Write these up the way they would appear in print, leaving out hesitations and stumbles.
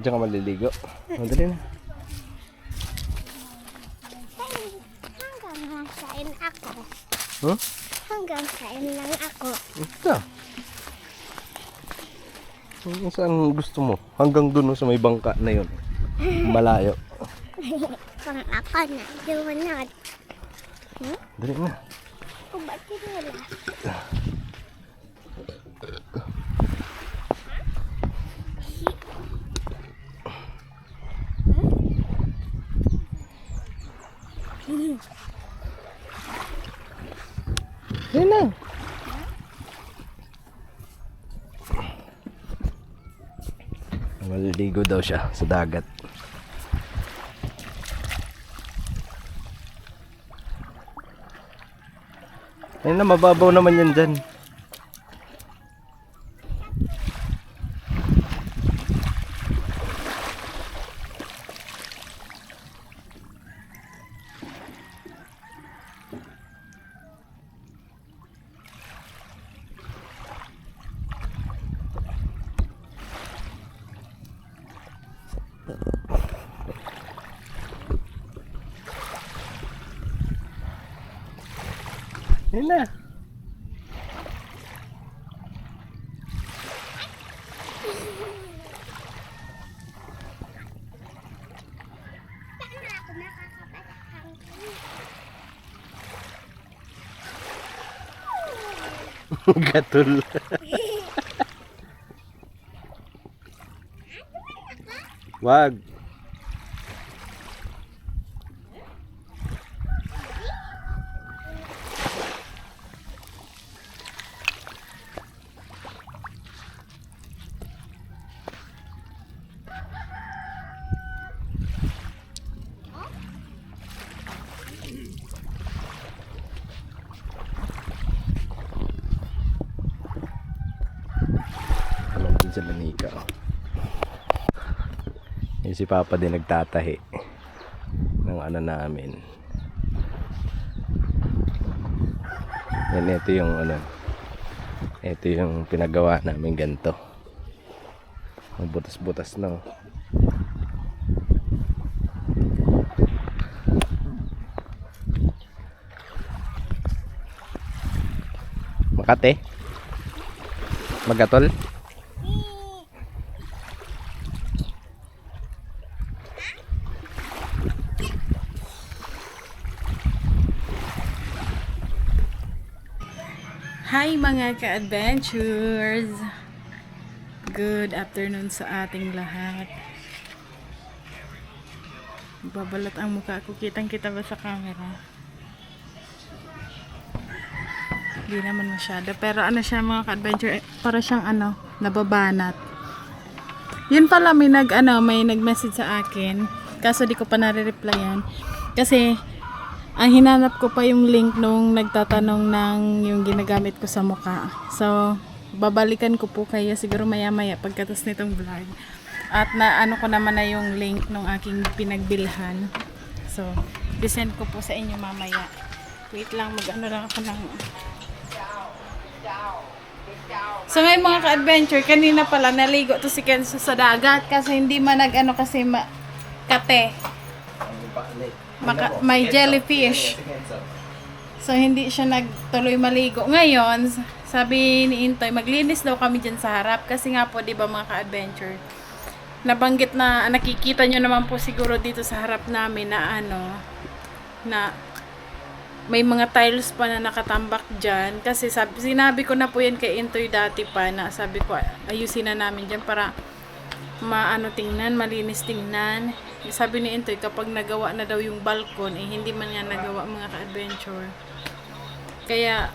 Diyan ka maliligo. Madali na. Hanggang sain ako. Huh? Hanggang sain lang ako. Ito. Saan gusto mo? Hanggang dun sa may bangka na yun. Malayo. Pang ako na. Diwanag. Dali na. O ba't wala? Dali na. Maliligo daw siya sa dagat. Ayun na, mababaw naman yan dyan. Ayun na. Paano ako nakakapatahang Gatul. Wag. Alam din sa lanika. Yung si Papa din nagtatahi ng ano namin. Yan, ito yung ano. Ito yung pinagawa namin ganito. Ang butas-butas na. Makate? Magatol? Hi mga ka-adventures! Good afternoon sa ating lahat. Babalot ang mukha ko. Kitang-kita ba sa camera? Hindi naman masyado. Pero ano siya mga ka-adventure? Para siyang ano, nababanat. Yun pala may nag-message sa akin. Kaso di ko pa nare-replyan. Kasi ang hinanap ko pa yung link nung nagtatanong ng yung ginagamit ko sa mukha. So, babalikan ko po kayo siguro maya-maya pagkatas nitong vlog. At naano ko naman na yung link nung aking pinagbilhan. So, isend ko po sa inyo mamaya. Wait lang, mag-ano lang ako ng... So, ngayon mga ka-adventure, kanina pala naligo to si Kenzo sa dagat kasi hindi man nag-ano kasi kate. May jellyfish. So, hindi siya nagtuloy maligo. Ngayon, sabi ni Intoy, maglinis daw kami dyan sa harap. Kasi nga po, di ba mga ka-adventure, nabanggit na, nakikita nyo naman po siguro dito sa harap namin na na may mga tiles pa na nakatambak dyan. Kasi sinabi ko na po yan kay Intoy dati pa na sabi ko, ayusin na namin dyan para tingnan, malinis tingnan. Sabi ni Intoy, kapag nagawa na daw yung balkon, hindi man nga nagawa mga ka-adventure. Kaya,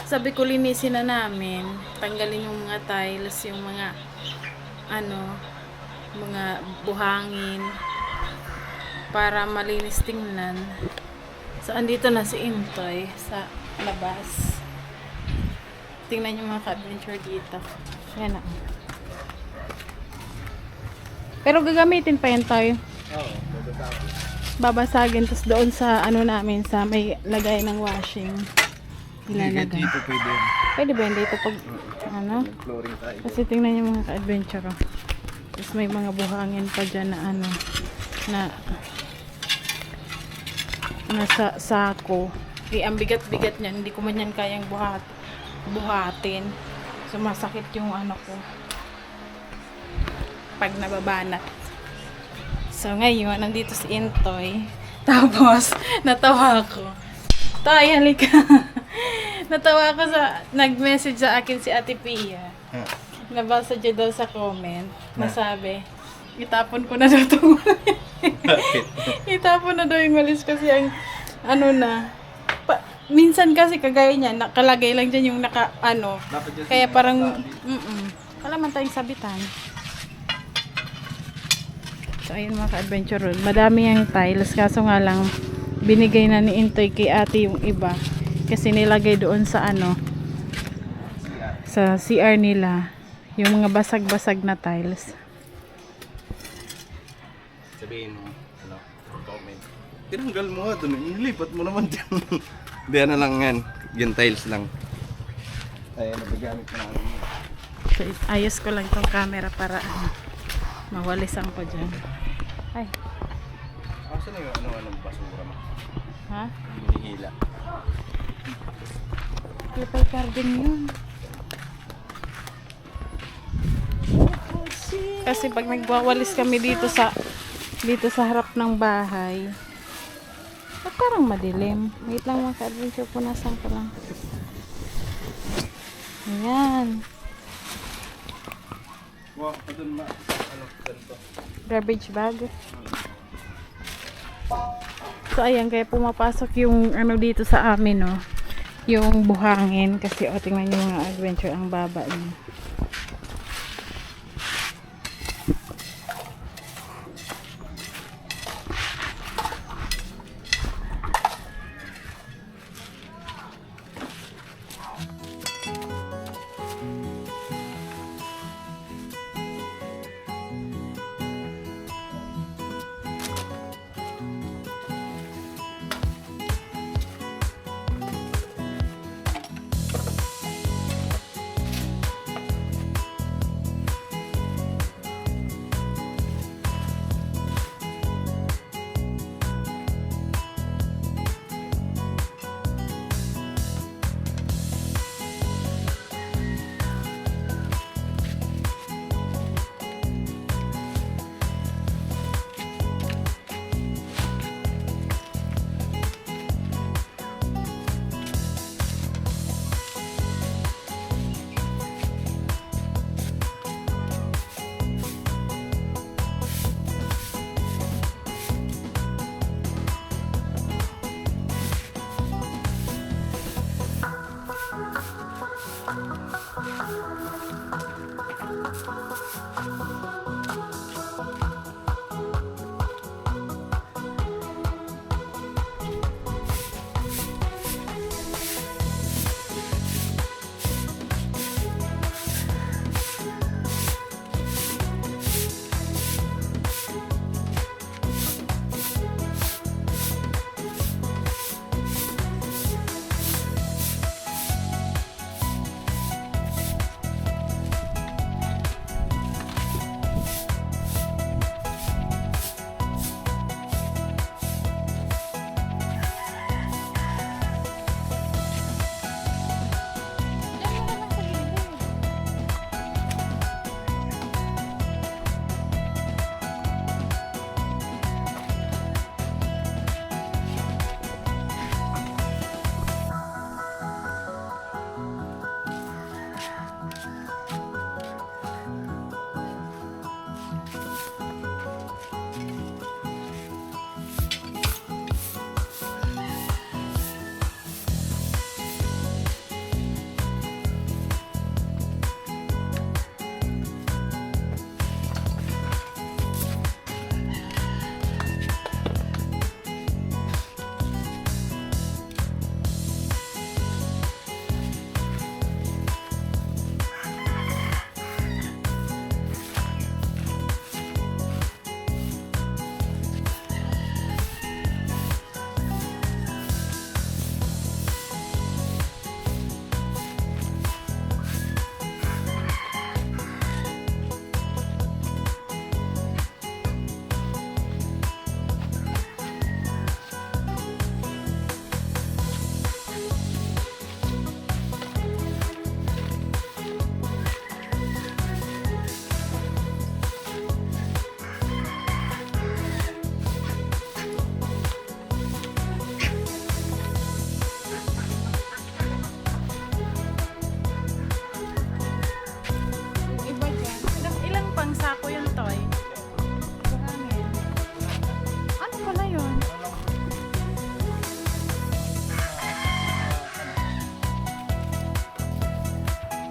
sabi ko linisin na namin, tanggalin yung mga tiles, yung mga, mga buhangin, para malinis tingnan. So, andito na si Intoy sa labas. Tingnan yung mga ka-adventure dito. Yan na. Pero gagamitin pa yan tayo. Oo, Babasagin. Tapos doon sa namin, sa may lagay ng washing. Ilalagay. Dito pwede yan. Pwede ba hindi ito pag, ano? Flooring tayo. Kasi tingnan niyo mga ka-adventure. Oh. Tapos may mga buhangin pa dyan na ano, na nasa sako. Ang bigat-bigat niyan, hindi ko man yan kayang buhatin. Sumasakit yung ano ko pag nababanat. So ngayon, nandito si Intoy. Tapos, natawa ako. Tay, halika. Natawa ako sa, nag-message sa akin si Ate Pia. Nabasa dyan daw sa comment. Nasabi, itapon ko na daw itong itapon na daw yung walis kasi ang, ano na, minsan kasi kagaya niya, nakalagay lang dyan yung naka, ano, kaya parang, wala man tayong sabitan. So, ayun mga ka-adventure road. Madami yung tiles, kaso nga lang, binigay na ni Intoy kay ate yung iba. Kasi nilagay doon sa ano, sa CR nila, yung mga basag-basag na tiles. Sabihin mo, ano, comment. Tinanggal mo nga doon, ilipat mo naman dyan. Diyan na lang yan, yung tiles lang. Ay, nabagamit na namin. So, ayos ko lang tong camera para mawalisan ko dyan. Ay, Asa na yung ano-anong basura mo? ha? Hinihila. Clipper garden yun. Kasi pag nagwawalis kami dito sa harap ng bahay, parang madilim. Wait lang mga ka-adventure, punasan ko lang. Ayan. Wow, doon ano, ganito. Garbage bag. So ayan, kaya pumapasok yung ano dito sa amin, no, yung buhangin kasi tingnan nyo mga adventure, ang baba niya.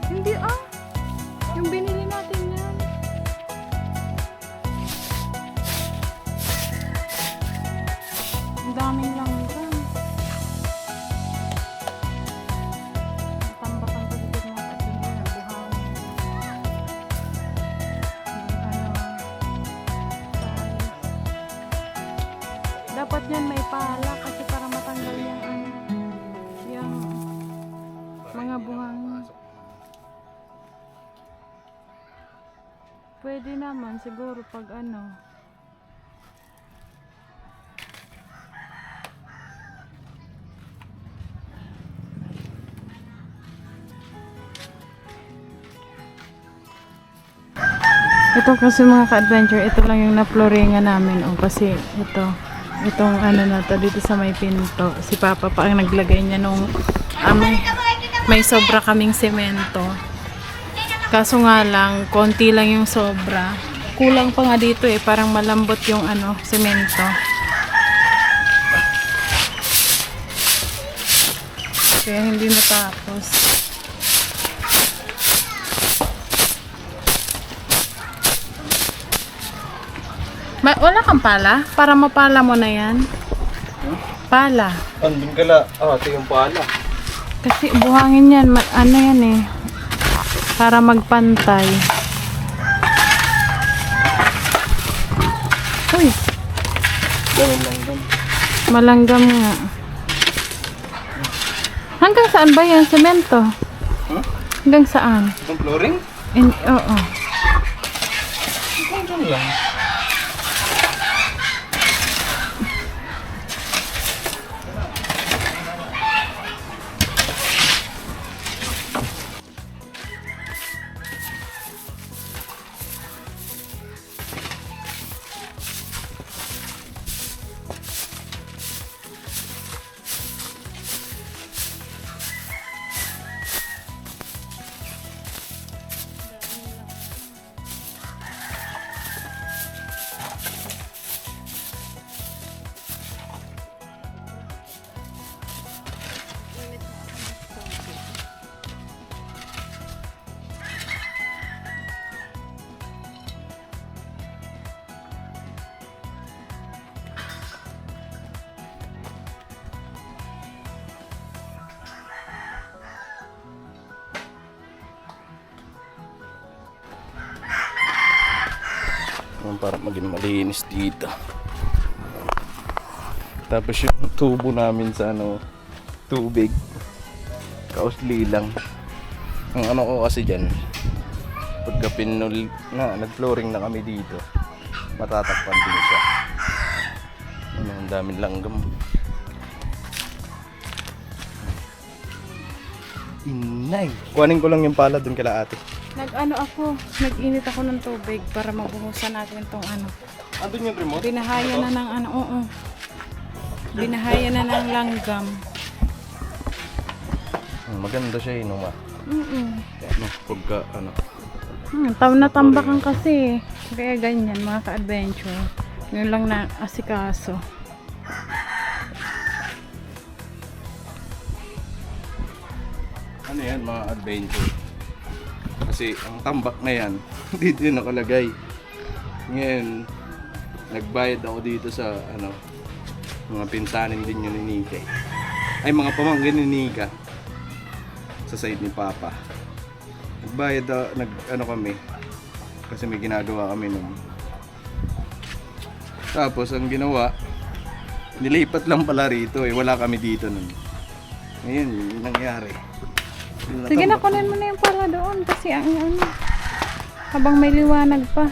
Hindi ah. Yung binili natin yan. Ang daming langgam. Tambak ang paligid mga katingin na buhangin. Dapat yan may pala kasi para matanggal yung yung mga buhangin. Pwede naman siguro pag ito kasi mga ka-adventure, ito lang yung na-floringan namin. Kasi itong na to dito sa may pinto. Si Papa pa ang naglagay niya nung may sobra kaming semento. Kaso nga lang, konti lang yung sobra. Kulang pa nga dito parang malambot yung semento. Kaya hindi natapos. Wala kang pala? Para mapala mo na yan? Pala. Andun kala. Ito yung pala. Kasi buhangin yan. Yan para magpantay. Uy. Malanggam nga. Hanggang saan ba yan? Semento? Huh? Hanggang saan? Itong flooring? Oo. Hanggang lang. Para maging malinis dito. Tapos yung tubo namin sa tubig, kausli lang. Ang ko kasi dyan, pagka nag-flooring na kami dito, matatakpan din siya. Ang daming langgam. Inay! Kuhanin ko lang yung pala dun kila ate. Nag-init ako ng tubig para mabuhusan natin itong Andun yung remote? Binahaya na ng oo. Binahaya na ng langgam. Maganda siya ma. Pagka Natambakan kasi. Kaya ganyan mga ka-adventure. Yun lang na asikaso. Ano yan mga adventure? Kasi ang tambak na yan, dito yung nakalagay. Ngayon, nagbayad ako dito sa mga pinsanin din yun ni Nika. Ay, mga pamangkin ni Nika. Sa side ni Papa. Nagbayad kami. Kasi may ginagawa kami nun. Tapos, ang ginawa, nilipat lang pala rito wala kami dito nun. Ngayon, yung nangyari. Sige na, kunin mo na yung pala doon kasi habang may liwanag pa.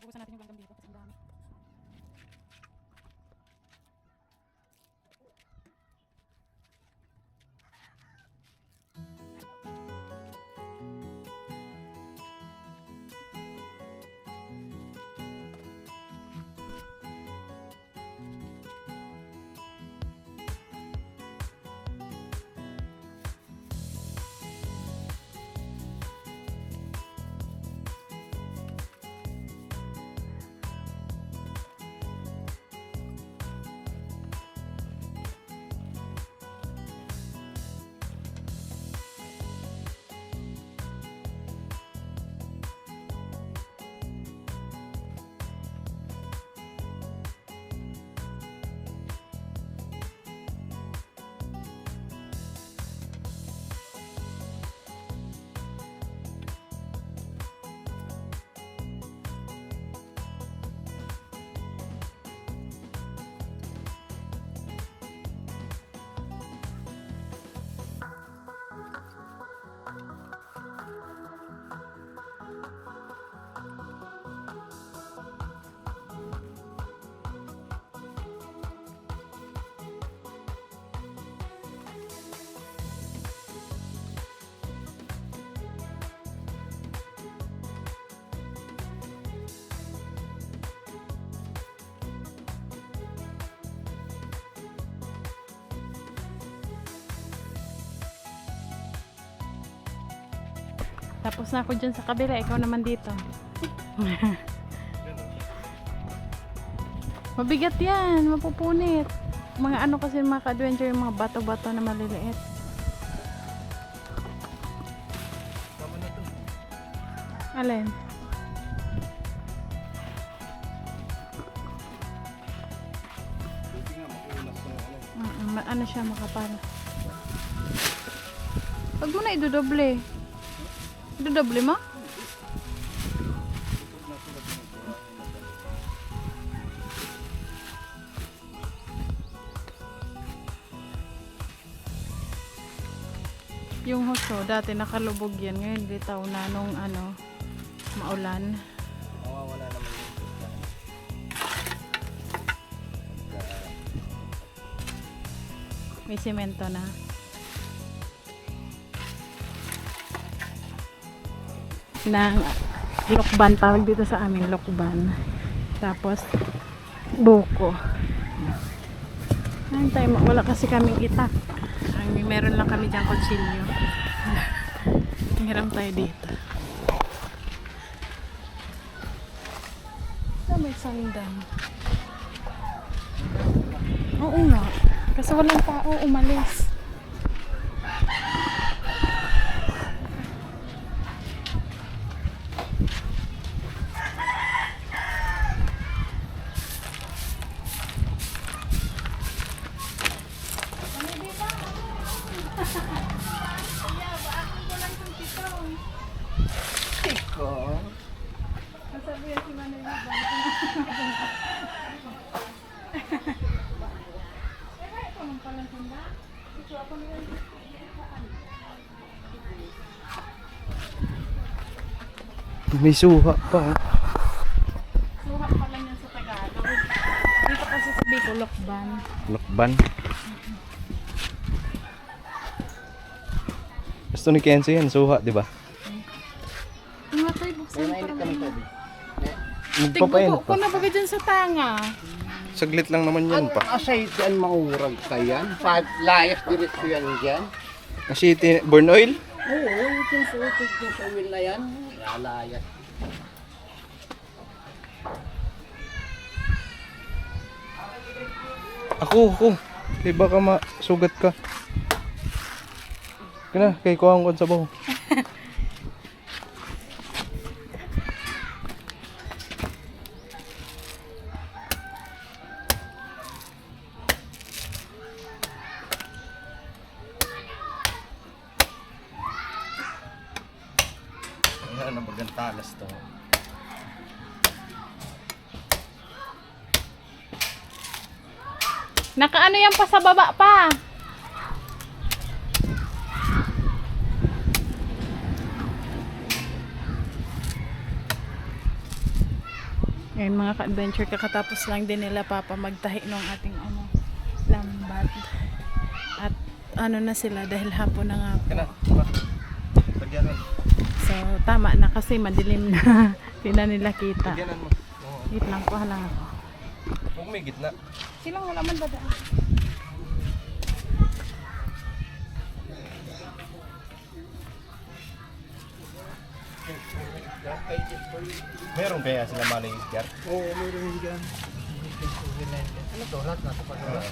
Bukusan natin yung langgam dito kasi ang dami. Tapos na ako dyan sa kabila, ikaw naman dito. Mabigat yan, mapupunit. Mga ano kasi mga ka-adventure, yung mga bato-bato na maliliit. Alin? Ano siya, makapal. Huwag mo na idodoble. Idodoble mo? Yung hoso, dati nakalubog yan. Ngayon, bitaw na nung ano, maulan. Mawawala naman yung May semento na. Ng lokban, tawag dito sa amin, lokban. Tapos, buko. Ayun tayo, wala kasi kaming itak. Meron lang kami dyan kutsilyo. Hiram tayo dito. May sandang. Oo nga. Kasi walang tao umalis. may suha pa. Suha pala niyan sa Tagalog. Dito kasi sa Bicol, lokban. Lokban. Gusto ni Kenzie yan, suha, di ba? Nga tayo, buksan para mo. Magpapainit Tigbuko ko pa. na baga dyan sa tanga. Saglit lang naman yan pa. Asay dyan maurag ka yan. Layas diretso yan dyan. Kasi burn oil? Oo, yung sutik yung sa oil na yan. Layas. Ako. Kaya baka masugat ka. Kaya kay kuhang kon sa baho. Ayan, nabagang talas to. Nakaano yan pa sa baba pa. Ngayon mga ka-adventure, kakatapos lang din nila papa magtahi ng ating ano, lambat. At ano na sila dahil hapon na nga po. Kaya tagyanan. So tama na kasi madilim na. Hindi na nila kita. Tagyanan mo. Wait lang, kuha lang ako. Huwag may gitna. Silang wala man dadaan. Meron kaya sila maling iskar? Oo, meron yung dyan. Ano to? Lahat na ito pa na.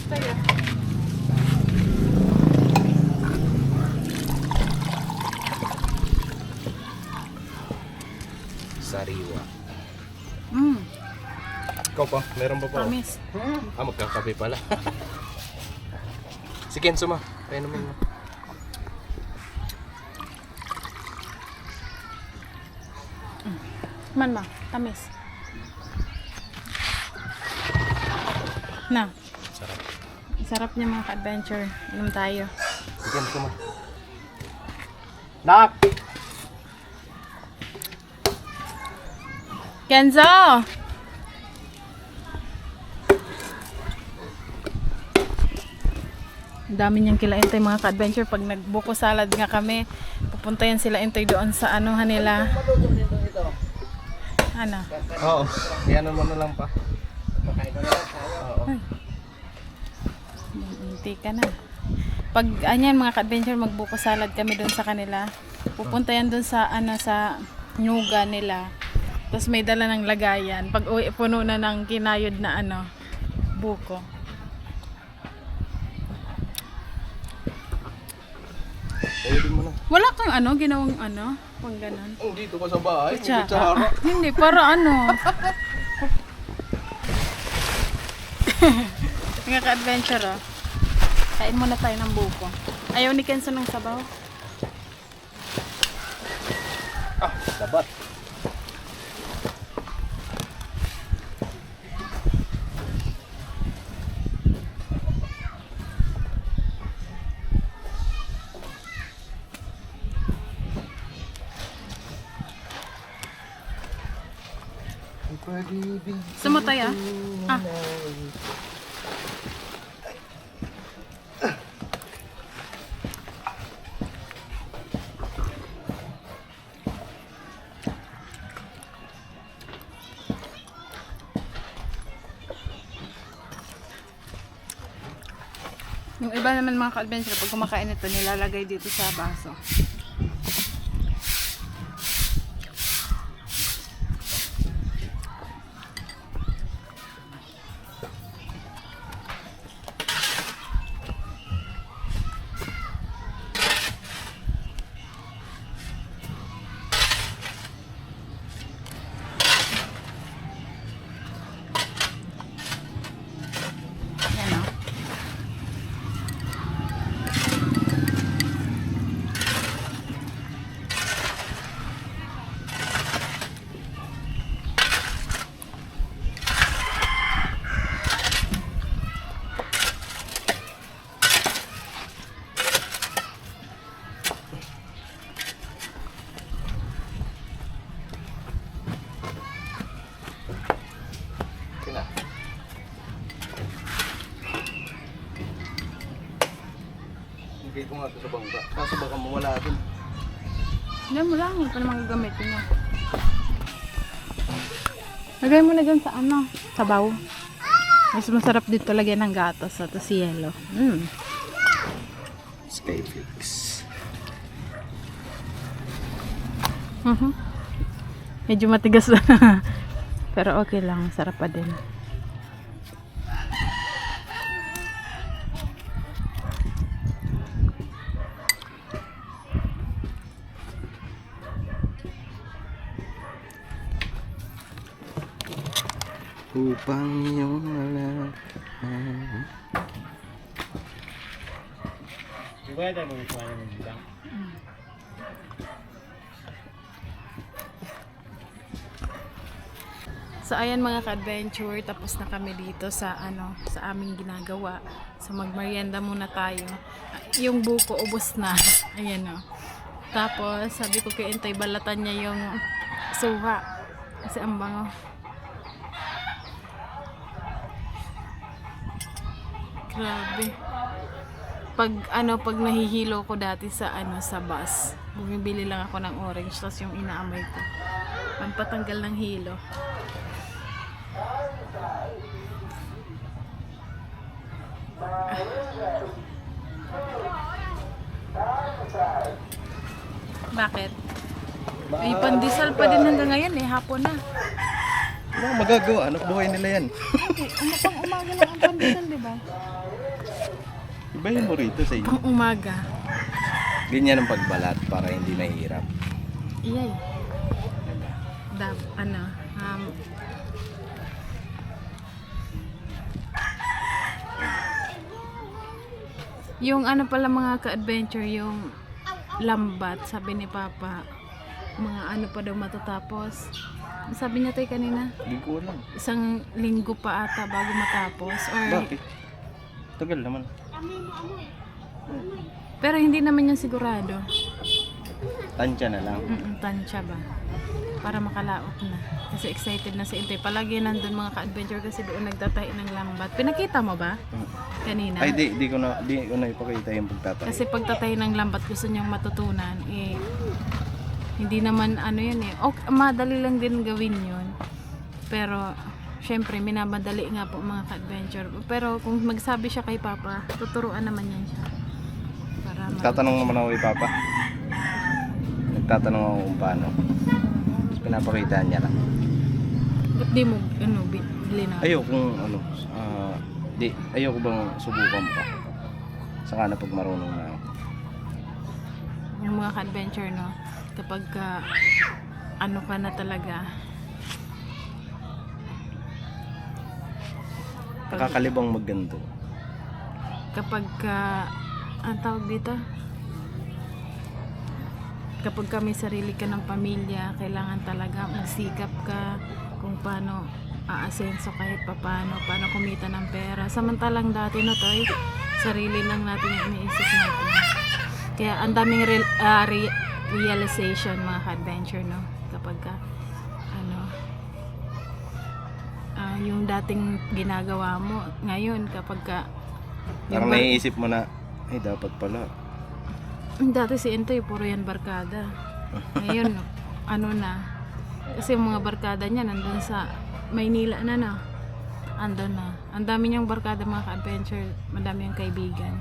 Tayo. Sariwa. Mm, Ikaw pa? Meron ba pa? promise. Magkakape pala. Si Kenzo ma. Kaya naman mo. Man ma, tamis. Na. Sarap. Sarap niya mga ka-adventure. Inom tayo. Si Kenzo ma. Nak! Kenzo! Ang dami niyang kila Intoy mga ka-adventure. Pag nagbuko salad nga kami, pupunta yan sila Intoy doon sa anuhan nila. Ano? Oo. Kaya naman na lang pa. Oo. Hindi ka na. Pag anyan mga ka-adventure, magbuko salad kami doon sa kanila. Pupunta yan doon sa sa nyuga nila. Tapos may dala ng lagayan. Pag uwi, puno na ng kinayod na buko. Ayun mo na. Wala kang ginawang pang ganun. Oh, dito ka sa bahay. May Kutsara. kutsara. Hindi, para Mga ka-adventure, kain muna tayo ng buko. Ayaw ni Kenzo ng sabaw. Dabat. Sumutay Yung iba naman mga ka-adventure, pag kumakain ito, nilalagay dito sa baso. Yan o. Kina. Hindi ko nga ito sa bangka. Kaso baka mawala din. Yan mo lang, hindi pa naman gagamitin niya. Lagay mo na dyan sa sabaw. Mas masarap dito lagyan ng gatas at yelo. Skyflakes. Medyo matigas na. Pero okay lang, sarap pa din. Upang iyong malaman. Pwede mo ito ano nila. So ayan mga ka-adventure, tapos na kami dito sa sa aming ginagawa. So magmerienda muna tayo. Yung buko ubos na. Ayan Tapos sabi ko kay Intay balatan niya yung suha. Kasi ang bango. Grabe. Pag nahihilo ko dati sa sa bus, bumibili lang ako ng orange tapos yung inaamoy ko. Pampatanggal ng hilo. Bakit? May pandesal pa din hanggang ngayon hapon na. Ano ang magagawa? Anak buhay nila yan. Pang umaga lang ang pandesal, di ba? Ibahin mo rito sa inyo. Pang umaga. Ganyan ang pagbalat para hindi mahirap. Iyay. Yung pala mga ka-adventure, yung lambat, sabi ni Papa, mga pa daw matatapos. Sabi niya tayo kanina, Hindi ko alam. 1 linggo pa ata bago matapos. Or, Bakit? Tagal naman. pero hindi naman yan sigurado. Tansya na lang. Tansya ba? Para makalaot na. Kasi excited na si Intay. Palagi nandun mga ka-adventure kasi doon nagtatahi ng lambat. Pinakita mo ba? Kanina? Ay, di ko na ipakita yung pagtatay. Kasi pagtatay ng lambat gusto niyang matutunan. Hindi naman yun Okay, madali lang din gawin yun. Pero, syempre, minamadali nga po mga ka-adventure. Pero kung magsabi siya kay Papa, tuturuan naman yan siya. Nagtatanong naman ako kay Papa. Nagtatanong ako kung paano. Tapos pinapakita niya lang. Ba't di mo, bili na? Ayoko kung ano, ayoko bang subukan pa. Saka na pag marunong na ako. Yung mga ka-adventure, no? Kapag ano ka na talaga. Nakakalibang magganto. Kapag ang tawag dito? Kapag may sarili ka ng pamilya, kailangan talaga magsikap ka kung paano aasenso kahit paano kumita ng pera. Samantalang dati no toy, sarili lang natin yung iniisip natin. Kaya ang daming realization mga ka-adventure, no? Kapag yung dating ginagawa mo ngayon kapag Parang naiisip mo na, ay dapat pala. dati si Intoy puro yan barkada. Ngayon ano na, kasi yung mga barkada niya nandun sa Maynila na, no? Andun na. Ang dami niyang barkada mga ka-adventure, madami yung kaibigan.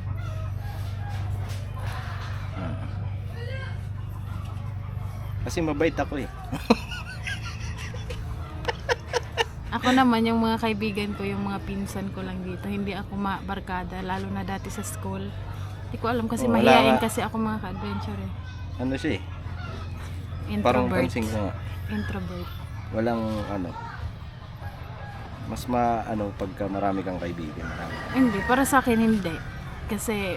Kasi mabait ako eh. Ako naman, yung mga kaibigan ko, yung mga pinsan ko lang dito, hindi ako barkada, lalo na dati sa school. Hindi ko alam kasi Wala mahihain nga. kasi ako mga ka-adventure eh. Ano siya eh. Parang Introvert. pansing ko nga. Introvert. Walang ano. Mas pagka marami kang kaibigan. Marami. Hindi, para sa akin hindi. Kasi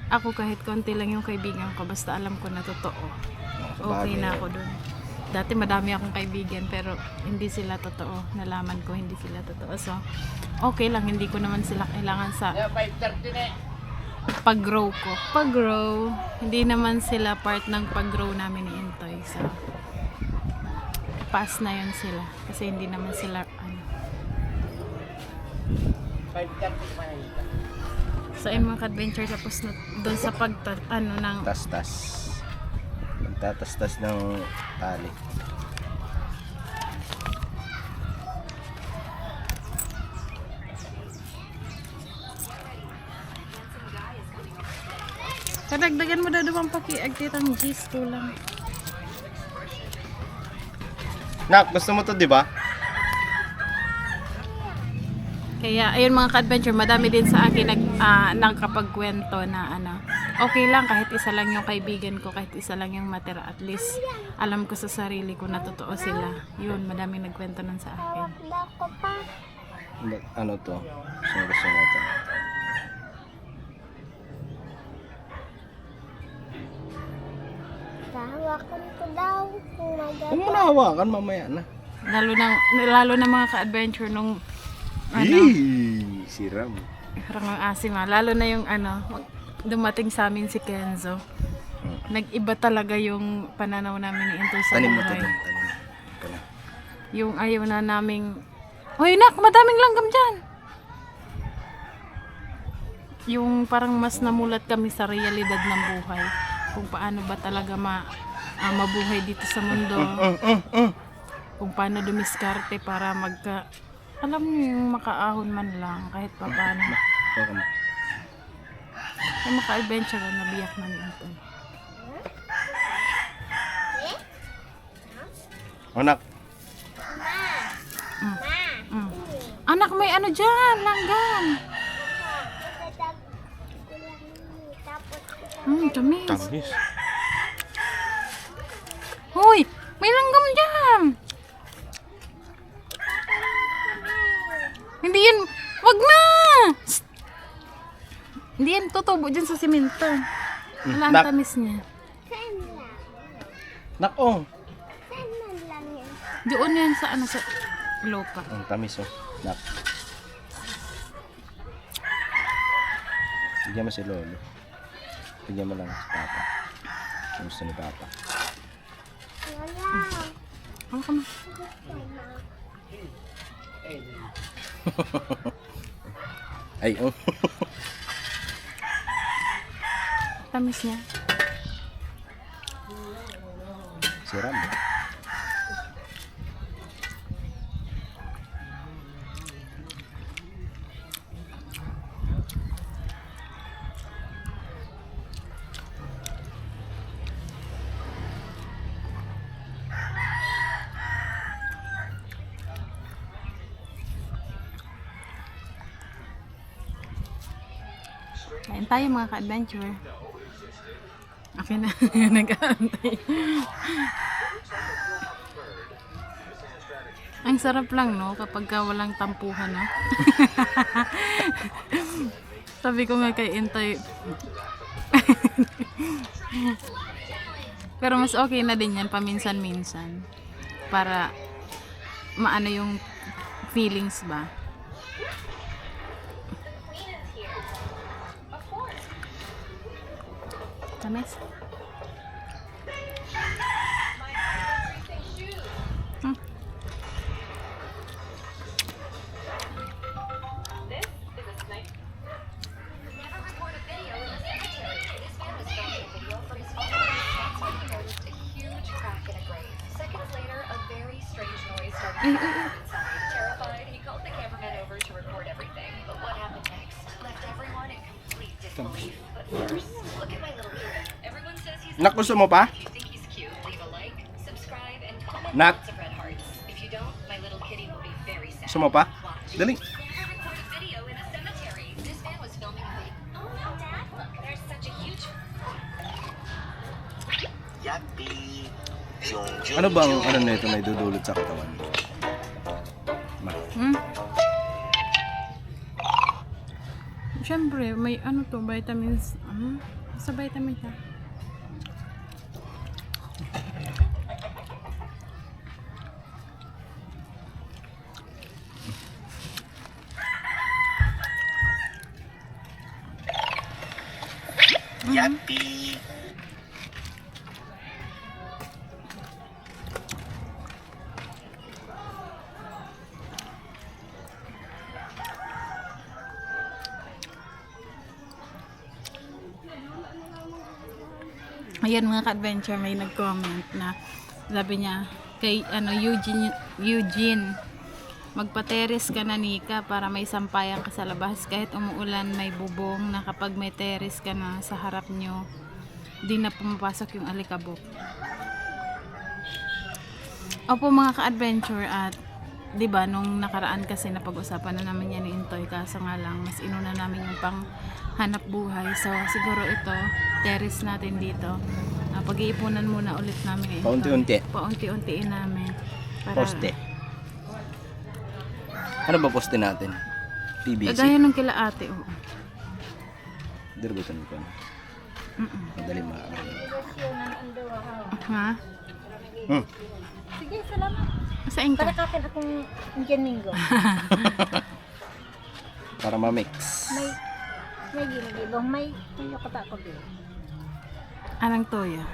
ako kahit konti lang yung kaibigan ko, basta alam ko na totoo. Okay na ako dun. Dati madami akong kaibigan pero hindi sila totoo. Nalaman ko hindi sila totoo. So, okay lang. Hindi ko naman sila kailangan sa pag-grow ko. Pag-grow. Hindi naman sila part ng pag-grow namin ni Intoy. So, pass na yun sila. Kasi hindi naman sila So, yung mga adventure tapos na doon sa ng Tas-tas. Nagtatas-tas ng tali. kadagdagan mo daw ang pakiagtitang G's lang. Nak, gusto mo to, di ba? Kaya ayun mga ka-adventure, madami din sa akin nagkapagkwento na okay lang kahit isa lang yung kaibigan ko, kahit isa lang yung matira, at least alam ko sa sarili ko na totoo sila. Yun, madaming nagkwento nun sa akin. Ako pa. Ano to? Gusto mo to? Hawakan ko daw kung Huwag mo na hawakan, mamaya na. Lalo na mga ka-adventure nung Siram. parang ang asim lalo na yung dumating sa amin si Kenzo. Nag-iba talaga yung pananaw namin ni Intoy sa Tanim mo to buhay. dun. Tanim. Pala. Yung ayaw na naming, hoy nak, madaming langgam dyan. Yung parang mas namulat kami sa realidad ng buhay. Kung paano ba talaga mabuhay dito sa mundo. Kung paano dumiskarte para alam niyo yung makaahon man lang kahit pa paano. Baka mo. Yung maka-adventure na biyak na ito. Anak. Anak, may ano dyan, langgam. Tamis. Tamis. Hoy, may langgam dyan. Hindi yan, wag na. Shh. Hindi yan tutubo dyan sa simento. Wala ang Nak. tamis niya. Saan lang? Nak, oh. Saan man lang yan? Doon yan sa sa lupa. Ang tamis, oh. Nak. Bigyan mo si Lolo. Bigyan mo lang si Papa. Ang gusto ni Papa. Wala. Ano ka na? Ay, oh. Tamis niya. Siram. Kain tayo mga ka-adventure. Okay na, nag-aantay. Ang sarap lang, no? Kapag ka walang tampuhan, no? Sabi ko nga kay Intoy. Pero mas okay na din yan, paminsan-minsan. Para maano yung feelings ba? Tamis? Hmm. Terrified, he called the cameraman over to record everything. But what happened next left everyone in complete disbelief. But first, look at my little kid. Everyone says he's Nak, gusto mo pa? If you think he's cute, leave a like, subscribe, and comment Nak. lots of red hearts. If you don't, my little kitty will be very sad. Gusto mo pa? Watch. Dali. Never record a video in a cemetery. This man was filming a video. Oh no, Dad! Look, there's such a huge. Ano bang ano nito na idudulot sa katawan? Ma. Hmm? Siyempre, may ano to, vitamins. Sa vitamin ka. Yuppie. Ayan mga ka-adventure, may nag-comment na sabi niya kay ano Eugene magpa-terrace ka na Nika para may sampayan ka sa labas kahit umuulan may bubong na kapag may terrace ka na sa harap nyo di na pumapasok yung alikabok. Opo mga ka-adventure, at 'di ba nung nakaraan kasi napag-usapan na naman yan ni Intoy, kaso nga lang mas inuna namin yung pang hanap buhay. So siguro ito terrace natin dito. Pag-iipunan muna ulit namin ito. Paunti-unti. Paunti-untiin namin. Para, Poste. Ano ba poste natin? PVC? Gaya ng kila ate. Oo. Dirbutan ko. Madali maaari. Ha? Hmm. Sige, salamat. Saan ka? Kakin akong Indian Mingo. Para ma-mix. May ginagibong, may kata ko din. Anong toya?